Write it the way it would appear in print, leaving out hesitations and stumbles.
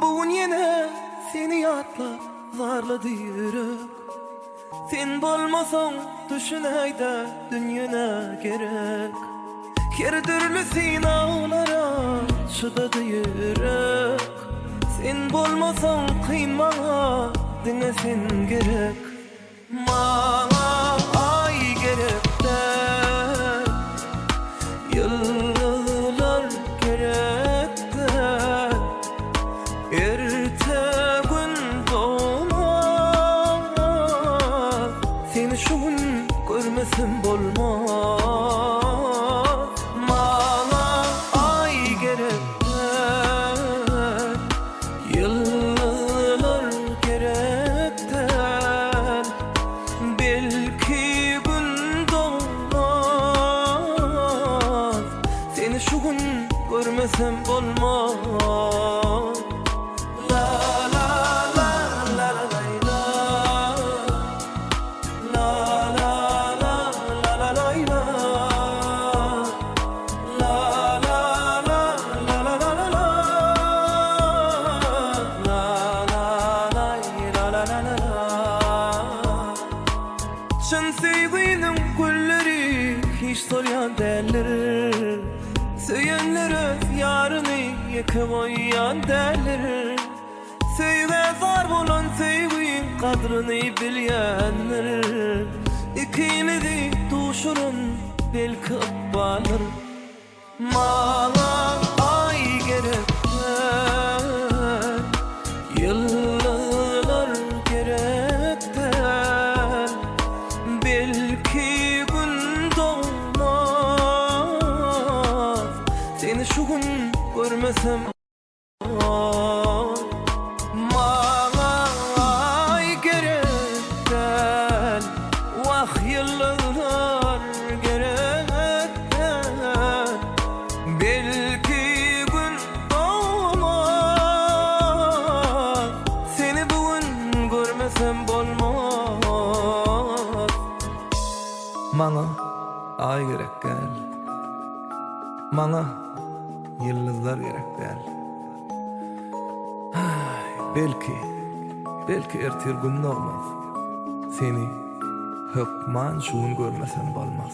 Bugün yine seni yadlap zarladı yürek. Sen bolmasan düşüneyde dünyana gerek. Kerdirli sinağlara çıdadı yürek. Sen bolmasan kıyma dinlesin gerek. Bana ay gerek de yıllar gerek de erte gün doğmaz. Seni şu gün görmesem bolmaz. Bana ay gerek de yıllar gerek de belki gün doğmaz. Seni şu gün görmesem bolmaz. La la la la la la la la la la la la la la la la la la la. Çın sevginin gülleri hiç soruyan derler. Söylenir öz yarını yıkıp oyyan derler. Sevge zar bulan sevgin kadrini bilyenler. İkimizi tuşurun belki bağlar. Mala ay gerek yıllar gerek de belki gün doğmaz. Seni şu gün görmesem bana ay gerek del. Vah yıllar gerek del. Belki gün doğmaz. Seni bugün görmesem bolmaz. Bana ay gerek gel. Bana yıldızlar gerek gel. Belki ertir gün olmaz. Seni hükman şuun görmesem bolmaz.